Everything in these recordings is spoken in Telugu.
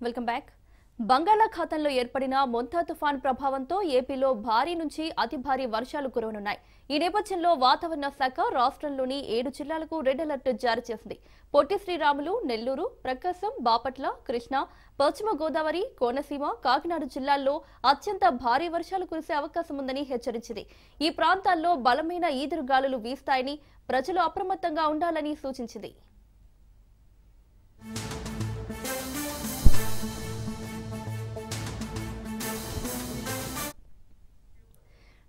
Welcome back. బంగాళాఖాతంలో ఏర్పడిన మొంతా తుఫాన్ ప్రభావంతో ఏపీలో భారీ నుంచి అతి భారీ వర్షాలు కురవనున్నాయి. ఈ నేపథ్యంలో వాతావరణ శాఖ రాష్ట్రంలోని 7 జిల్లాలకు రెడ్ అలర్ట్ జారీ చేసింది. పొట్టి శ్రీరాములు, నెల్లూరు, ప్రకాశం, బాపట్ల, కృష్ణా, పశ్చిమ గోదావరి, కోనసీమ, కాకినాడ జిల్లాల్లో అత్యంత భారీ వర్షాలు కురిసే అవకాశం ఉందని హెచ్చరించింది. ఈ ప్రాంతాల్లో బలమైన ఈదురుగాలులు వీస్తాయని ప్రజలు అప్రమత్తంగా ఉండాలని సూచించింది.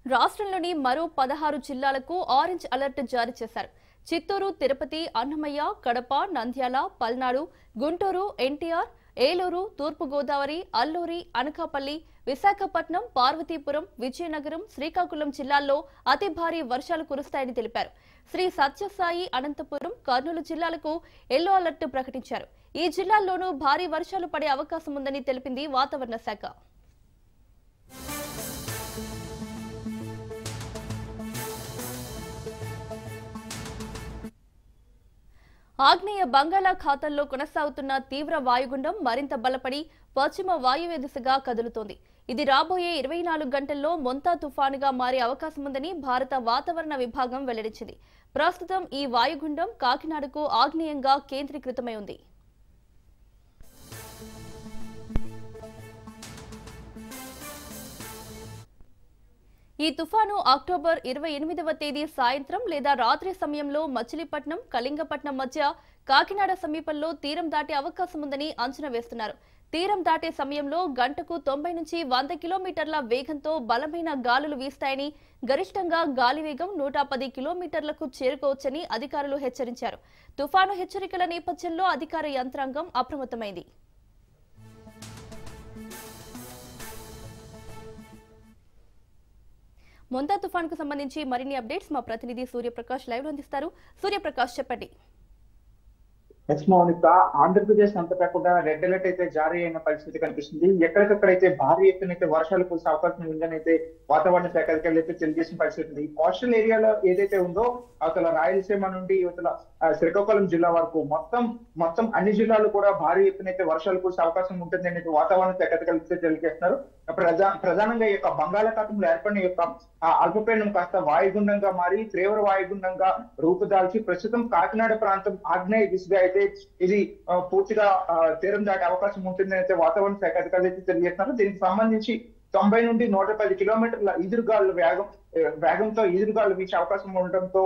రాష్ట్రంలోని మరో 16 జిల్లాలకు ఆరెంజ్ అలర్ట్ జారీ చేశారు. చిత్తూరు, తిరుపతి, అన్నమయ్య, కడప, నంద్యాల, పల్నాడు, గుంటూరు, ఎన్టీఆర్, ఏలూరు, తూర్పు గోదావరి, అల్లూరి, అనకాపల్లి, విశాఖపట్నం, పార్వతీపురం, విజయనగరం, శ్రీకాకుళం జిల్లాల్లో అతి భారీ వర్షాలు కురుస్తాయని తెలిపారు. శ్రీ సత్యసాయి, అనంతపురం, కర్నూలు జిల్లాలకు ఎల్లో అలర్ట్ ప్రకటించారు. ఈ జిల్లాల్లోనూ భారీ వర్షాలు పడే అవకాశం ఉందని తెలిపింది వాతావరణ శాఖ. ఆగ్నేయ బంగాళాఖాతంలో కొనసాగుతున్న తీవ్ర వాయుగుండం మరింత బలపడి పశ్చిమ వాయువ్య దిశగా కదులుతోంది. ఇది రాబోయే 24 గంటల్లో మొంతా తుఫానుగా మారే అవకాశం ఉందని భారత వాతావరణ విభాగం వెల్లడించింది. ప్రస్తుతం ఈ వాయుగుండం కాకినాడకు ఆగ్నేయంగా కేంద్రీకృతమై ఉంది. ఈ తుఫాను అక్టోబర్ 28వ తేదీ సాయంత్రం లేదా రాత్రి సమయంలో మచిలీపట్నం, కళింగపట్నం మధ్య కాకినాడ సమీపంలో తీరం దాటే అవకాశం ఉందని అంచనా వేస్తున్నారు. తీరం దాటే సమయంలో గంటకు 90 నుంచి 100 కిలోమీటర్ల వేగంతో బలమైన గాలులు వీస్తాయని, గరిష్టంగా గాలి వేగం 110 కిలోమీటర్లకు చేరుకోవచ్చని అధికారులు హెచ్చరించారు. తుఫాను హెచ్చరికల నేపథ్యంలో అధికార యంత్రాంగం అప్రమత్తమైంది. మొంతా తుఫాన్కు సంబంధించి మరిన్ని అప్డేట్స్ మా ప్రతినిధి సూర్యప్రకాష్ లైవ్ లో అందిస్తారు. సూర్యప్రకాష్, చెప్పండి. మౌనిక, ఆంధ్రప్రదేశ్ అంతటా కూడా రెడ్ అలర్ట్ అయితే జారీ అయిన పరిస్థితి కనిపిస్తుంది. ఎక్కడికక్కడైతే భారీ ఎత్తున అయితే వర్షాలు కురిసే అవకాశం ఉందని అయితే వాతావరణ శాఖ అధికారులు అయితే తెలియజేసిన పరిస్థితి ఉంది. కోస్టల్ ఏరియాలో ఏదైతే ఉందో అవతల రాయలసీమ నుండి యువతల శ్రీకాకుళం జిల్లా వరకు మొత్తం అన్ని జిల్లాలు కూడా భారీ ఎత్తున అయితే వర్షాలు కురిసే అవకాశం ఉంటుంది అనేది వాతావరణ శాఖ అధికారులు తెలియజేస్తున్నారు. ప్రధానంగా ఈ యొక్క బంగాళాఖాతంలో ఏర్పడిన యొక్క అల్పపీడనం కాస్త వాయుగుండంగా మారి తీవ్ర వాయుగుండంగా రూపుదాల్చి ప్రస్తుతం కాకినాడ ప్రాంతం ఆగ్నేయ దిశగా అయితే ఇది పూర్తిగా తీరం దాటే అవకాశం ఉంటుందని అయితే వాతావరణ శాఖ అధికారులు అయితే తెలియజేస్తున్నారు. దీనికి సంబంధించి 90 నుండి 110 కిలోమీటర్ల ఈదురుగాలు వేగంతో ఈదురుగాలు వీచే అవకాశం ఉండడంతో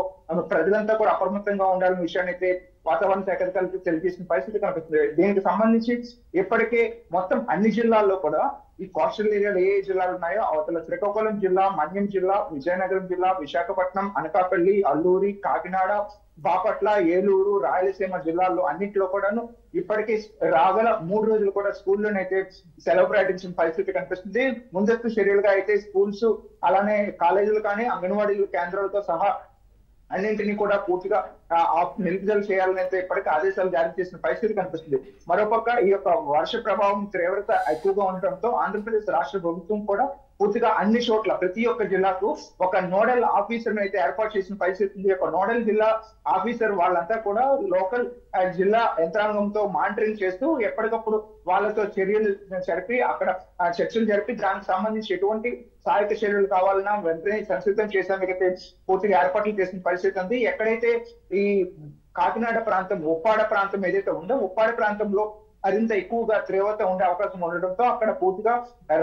ప్రజలంతా కూడా అప్రమత్తంగా ఉండాలనే విషయాన్ని అయితే వాతావరణ శాఖ అధికారులకు తెలియజేసిన పరిస్థితి కనిపిస్తుంది. దీనికి సంబంధించి ఇప్పటికే మొత్తం అన్ని జిల్లాల్లో కూడా ఈ కోస్టల్ ఏరియాలో ఏ జిల్లాలు ఉన్నాయో అవతల శ్రీకాకుళం జిల్లా, మన్యం జిల్లా, విజయనగరం జిల్లా, విశాఖపట్నం, అనకాపల్లి, అల్లూరి, కాకినాడ, బాపట్ల, ఏలూరు, రాయలసీమ జిల్లాల్లో అన్నింటిలో కూడాను ఇప్పటికీ రాగల 3 రోజులు కూడా స్కూల్లోనైతే సెలవు ప్రకటించిన పరిస్థితి కనిపిస్తుంది. ముందస్తు చర్యలుగా అయితే స్కూల్స్ అలానే కాలేజీలు కానీ అంగన్వాడీ కేంద్రాలతో సహా అన్నింటినీ కూడా పూర్తిగా నిలుపుదల చేయాలని అయితే ఇప్పటికీ ఆదేశాలు జారీ చేసిన పరిస్థితి కనిపిస్తుంది. మరోపక్క ఈ యొక్క వర్ష ప్రభావం తీవ్రత ఎక్కువగా ఉండటంతో ఆంధ్రప్రదేశ్ రాష్ట్ర ప్రభుత్వం కూడా పూర్తిగా అన్ని చోట్ల ప్రతి ఒక్క జిల్లాకు ఒక నోడల్ ఆఫీసర్ అయితే ఏర్పాటు చేసిన పరిస్థితి ఉంది. ఒక నోడల్ జిల్లా ఆఫీసర్ వాళ్ళంతా కూడా లోకల్ జిల్లా యంత్రాంగంతో మానిటరింగ్ చేస్తూ ఎప్పటికప్పుడు వాళ్ళతో చర్యలు జరిపి అక్కడ చర్చలు జరిపి దానికి సంబంధించి ఎటువంటి సహాయక చర్యలు కావాలన్నా వెంటనే సంసిద్ధం చేసేందుకైతే పూర్తిగా ఏర్పాట్లు చేసిన పరిస్థితి ఉంది. ఎక్కడైతే ఈ కాకినాడ ప్రాంతం, ఉప్పాడ ప్రాంతం ఏదైతే ఉందో ఉప్పాడ ప్రాంతంలో మరింత ఎక్కువగా తీవ్రత ఉండే అవకాశం ఉండడంతో అక్కడ పూర్తిగా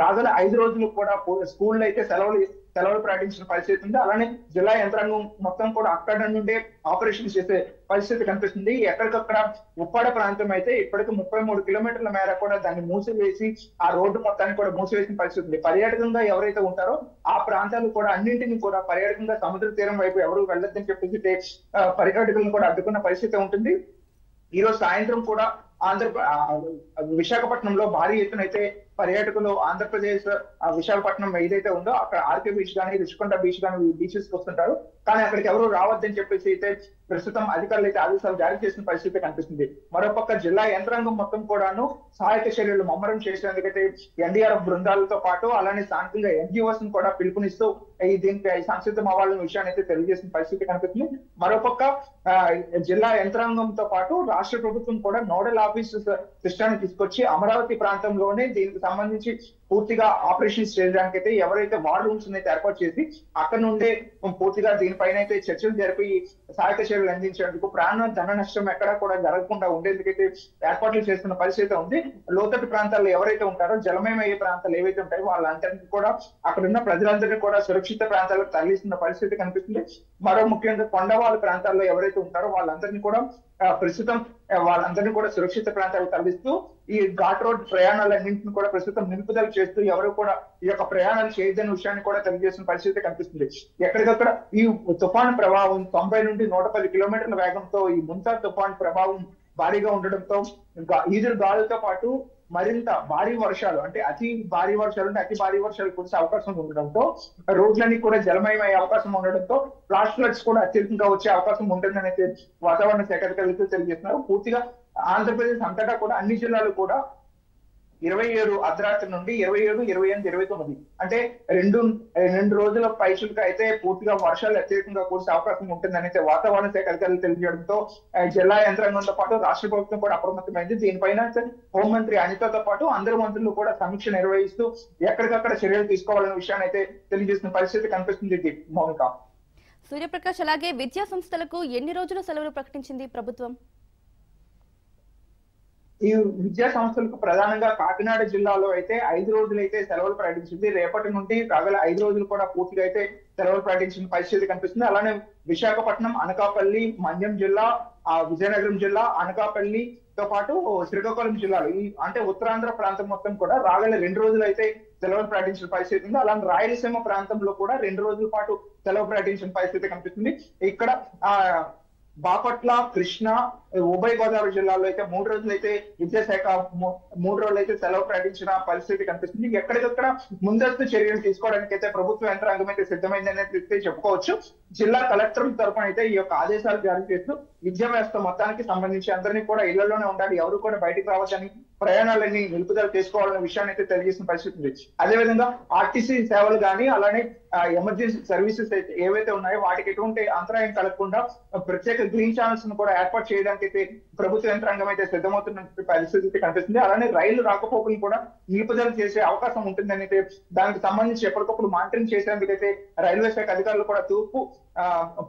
రాగల 5 రోజులు కూడా స్కూల్లో అయితే సెలవులు ప్రకటించిన పరిస్థితి ఉంది. అలానే జిల్లా యంత్రాంగం మొత్తం కూడా అక్కడ నుండే ఆపరేషన్ చేసే పరిస్థితి కనిపిస్తుంది. ఎక్కడికక్కడ ఉప్పాడ ప్రాంతం అయితే ఇప్పటికి 33 కిలోమీటర్ల మేర కూడా దాన్ని మూసివేసి ఆ రోడ్డు మొత్తాన్ని కూడా మూసివేసిన పరిస్థితి ఉంది. పర్యాటకంగా ఎవరైతే ఉంటారో ఆ ప్రాంతాలు కూడా అన్నింటినీ కూడా పర్యాటకంగా సముద్ర తీరం వైపు ఎవరు వెళ్ళొద్దని చెప్పేసి పర్యాటకులను కూడా అడ్డుకున్న పరిస్థితి ఉంటుంది. ఈ రోజు సాయంత్రం కూడా విశాఖపట్నంలో భారీ ఎత్తున అయితే పర్యాటకులు ఆంధ్రప్రదేశ్ విశాఖపట్నం ఏదైతే ఉందో అక్కడ ఆర్కే బీచ్ కానీ రుషికొండ బీచ్ కానీ బీచెస్ కి వస్తుంటారు. కానీ అక్కడికి ఎవరు రావద్దని చెప్పేసి అయితే ప్రస్తుతం అధికారులు అయితే ఆదేశాలు జారీ చేసిన పరిస్థితి కనిపిస్తుంది. మరోపక్క జిల్లా యంత్రాంగం మొత్తం కూడాను సహాయక చర్యలు ముమ్మరం చేసేందుకైతే ఎన్డీఆర్ఎఫ్ బృందాలతో పాటు అలానే స్థానికంగా ఎన్జిఓస్ కూడా పిలుపునిస్తూ దీనికి సంసిద్ధం అవ్వాలనే విషయాన్ని అయితే తెలియజేసిన పరిస్థితి కనిపిస్తుంది. మరోపక్క జిల్లా యంత్రాంగంతో పాటు రాష్ట్ర ప్రభుత్వం కూడా నోడల్ ఆఫీసర్స్ సిస్టాన్ని తీసుకొచ్చి అమరావతి ప్రాంతంలోనే దీనికి సంబంధించి పూర్తిగా ఆపరేషన్స్ చేయడానికి అయితే ఎవరైతే వార్ రూమ్స్ అయితే ఏర్పాటు చేసి అక్కడ నుండే పూర్తిగా దీనిపైన అయితే చర్చలు జరిపి సహాయక చర్యలు అందించేందుకు ప్రాణ ధన నష్టం ఎక్కడా కూడా జరగకుండా ఉండేందుకైతే ఏర్పాట్లు చేస్తున్న పరిస్థితి ఉంది. లోతట్టు ప్రాంతాల్లో ఎవరైతే ఉంటారో జలమయమయ్యే ప్రాంతాలు ఏవైతే ఉంటాయో వాళ్ళందరికీ కూడా అక్కడ ఉన్న ప్రజలందరినీ కూడా సురక్షిత ప్రాంతాలకు తరలిస్తున్న పరిస్థితి కనిపిస్తుంది. మరో ముఖ్యంగా కొండవాళ్ళ ప్రాంతాల్లో ఎవరైతే ఉంటారో వాళ్ళందరినీ కూడా ప్రస్తుతం వాళ్ళందరినీ కూడా సురక్షిత ప్రాంతాలకు తరలిస్తూ ఈ ఘాట్ రోడ్ ప్రయాణాలన్నింటిని కూడా ప్రస్తుతం నిలుపుదల చేస్తూ ఎవరు కూడా ఈ యొక్క ప్రయాణాలు చేయొద్దనే విషయాన్ని కూడా తెలియజేసిన పరిస్థితి కనిపిస్తుంది. ఎక్కడికక్కడ ఈ తుఫాను ప్రభావం 90 నుండి 110 కిలోమీటర్ల వేగంతో ఈ ముంతాజ్ తుఫాను ప్రభావం భారీగా ఉండడంతో ఈదురు గాలులతో పాటు మరింత భారీ వర్షాలు అంటే అతి భారీ వర్షాలు కురిసే అవకాశం ఉండడంతో రోడ్లన్నీ కూడా జలమయమయ్యే అవకాశం ఉండడంతో ఫ్లాష్ ఫ్లడ్స్ కూడా అత్యధికంగా వచ్చే అవకాశం ఉంటుందని అయితే వాతావరణ శాఖ అధికారులు తెలియజేస్తున్నారు. పూర్తిగా ఆంధ్రప్రదేశ్ అంతటా కూడా అన్ని జిల్లాలు కూడా 27 అర్ధరాత్రి నుండి 27, 28, 29 అంటే రెండు రోజుల పైచులుగా అయితే పూర్తిగా వర్షాలు అత్యధికంగా కురిసే అవకాశం ఉంటుందని అయితే వాతావరణ శాఖ అధికారులు తెలియజేయడంతో జిల్లా యంత్రాంగంతో పాటు రాష్ట్ర ప్రభుత్వం కూడా అప్రమత్తమైంది. దీనిపైన హోంమంత్రి అనితతో పాటు అందరు మంత్రులు కూడా సమీక్ష నిర్వహిస్తూ ఎక్కడికక్కడ చర్యలు తీసుకోవాలనే విషయాన్ని అయితే తెలియజేసిన పరిస్థితి కనిపిస్తుంది. మౌనిక, సూర్యప్రకాష్, అలాగే విద్యా సంస్థలకు ఎన్ని రోజుల సెలవులు ప్రకటించింది ప్రభుత్వం? ఈ విద్యా సంస్థలకు ప్రధానంగా కాకినాడ జిల్లాలో అయితే 5 రోజులైతే సెలవులు ప్రకటించింది. రేపటి నుండి రాగల 5 రోజులు కూడా పూర్తిగా అయితే సెలవులు ప్రకటించిన పరిస్థితి కనిపిస్తుంది. అలానే విశాఖపట్నం, అనకాపల్లి, మన్యం జిల్లా, విజయనగరం జిల్లా, అనకాపల్లితో పాటు శ్రీకాకుళం జిల్లాలు అంటే ఉత్తరాంధ్ర ప్రాంతం మొత్తం కూడా రాగల 2 రోజులు అయితే సెలవులు ప్రకటించిన పరిస్థితి ఉంది. అలానే రాయలసీమ ప్రాంతంలో కూడా 2 రోజుల పాటు సెలవు ప్రకటించిన పరిస్థితి కనిపిస్తుంది. ఇక్కడ బాపట్ల, కృష్ణా, ఉభయ గోదావరి జిల్లాలో అయితే 3 రోజులు అయితే విద్యాశాఖ 3 రోజులు అయితే సెలవు ప్రకటించిన పరిస్థితి కనిపిస్తుంది. ఎక్కడికక్కడ ముందస్తు చర్యలు తీసుకోవడానికి అయితే ప్రభుత్వ యంత్రాంగం అయితే సిద్ధమైందని చెప్పుకోవచ్చు. జిల్లా కలెక్టర్ల తరఫున అయితే ఈ యొక్క ఆదేశాలు జారీ చేస్తూ విద్యా వ్యవస్థ మొత్తానికి సంబంధించి అందరినీ కూడా ఇళ్లలోనే ఉండాలి, ఎవరు కూడా బయటికి రావద్దని, ప్రయాణాలన్నీ నిలుపుదల చేసుకోవాలనే విషయాన్ని అయితే తెలియజేసిన పరిస్థితి ఉంది. అదేవిధంగా ఆర్టీసీ సేవలు కానీ అలానే ఎమర్జెన్సీ సర్వీసెస్ అయితే ఏవైతే ఉన్నాయో వాటికి ఎటువంటి అంతరాయం కలగకుండా ప్రత్యేక గ్రీన్ ఛానల్స్ ను కూడా ఏర్పాటు చేయడానికి అయితే ప్రభుత్వ యంత్రాంగం అయితే సిద్ధమవుతున్న పరిస్థితి కనిపిస్తుంది. అలానే రైలు రాకపోకలు కూడా నిలుపుదల చేసే అవకాశం ఉంటుందని అయితే దానికి సంబంధించి ఎప్పటికప్పుడు మానిటరింగ్ చేసేందుకైతే రైల్వే శాఖ అధికారులు కూడా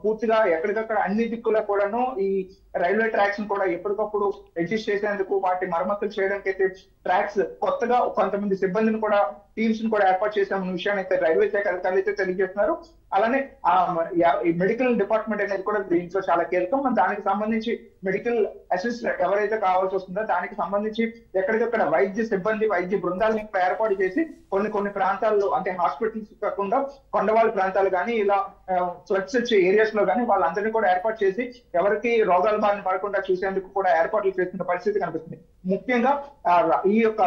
పూర్తిగా ఎక్కడికక్కడ అన్ని దిక్కుల కూడాను ఈ రైల్వే ట్రాక్స్ ను కూడా ఎప్పటికప్పుడు అడ్జస్ట్ చేసేందుకు వాటి మరమ్మతులు చేయడానికి అయితే ట్రాక్స్ కొత్తగా కొంతమంది సిబ్బందిని కూడా టీమ్స్ ను కూడా ఏర్పాటు చేసామన్న విషయాన్ని అయితే రైల్వే శాఖ అధికారులు అయితే తెలియజేస్తున్నారు. అలానే మెడికల్ డిపార్ట్మెంట్ అనేది కూడా దీంట్లో చాలా కీలకం. దానికి సంబంధించి మెడికల్ అసిస్టెంట్ ఎవరైతే కావాల్సి వస్తుందో దానికి సంబంధించి ఎక్కడికక్కడ వైద్య సిబ్బంది, వైద్య బృందాలను ఏర్పాటు చేసి కొన్ని ప్రాంతాల్లో అంటే హాస్పిటల్స్ కాకుండా కొండవాళ్ళ ప్రాంతాలు కానీ ఇలా ఫ్లడ్స్ వచ్చే ఏరియాస్ లో కానీ వాళ్ళందరినీ కూడా ఏర్పాటు చేసి ఎవరికి రోగాల బారిన పడకుండా చూసేందుకు కూడా ఏర్పాట్లు చేస్తున్న పరిస్థితి కనిపిస్తుంది. ముఖ్యంగా ఈ యొక్క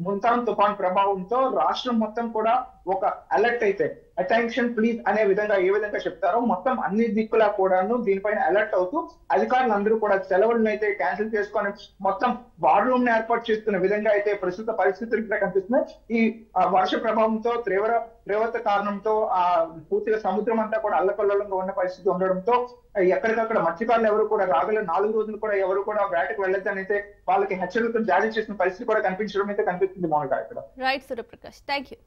ముంతాన్ తుఫాన్ ప్రభావంతో రాష్ట్రం మొత్తం కూడా ఒక అలర్ట్ అయితే అటెన్షన్ ప్లీజ్ అనే విధంగా ఏ విధంగా చెప్తారో మొత్తం అన్ని దిక్కులా కూడాను దీనిపైన అలర్ట్ అవుతూ అధికారులు అందరూ కూడా సెలవులను అయితే క్యాన్సిల్ చేసుకొని మొత్తం వార్ రూమ్ ని ఏర్పాటు చేస్తున్న విధంగా అయితే ప్రస్తుత పరిస్థితులు ఇక్కడ కనిపిస్తున్నాయి. ఈ వర్ష ప్రభావంతో తీవ్రత కారణంతో పూర్తిగా సముద్రం అంతా కూడా అల్లకల్లోలంగా ఉన్న పరిస్థితి ఉండడంతో ఎక్కడికక్కడ మత్స్యకారులు ఎవరు కూడా రాగల 4 రోజులు కూడా ఎవరు కూడా వేటకు వెళ్ళొద్దని అయితే వాళ్ళకి హెచ్చరికలు జారీ చేసిన పరిస్థితి కూడా కనిపించడం అయితే కనిపిస్తుంది. మౌనిక, ఇక్కడ రైట్ సూర్యప్రకాష్, థ్యాంక్ యూ.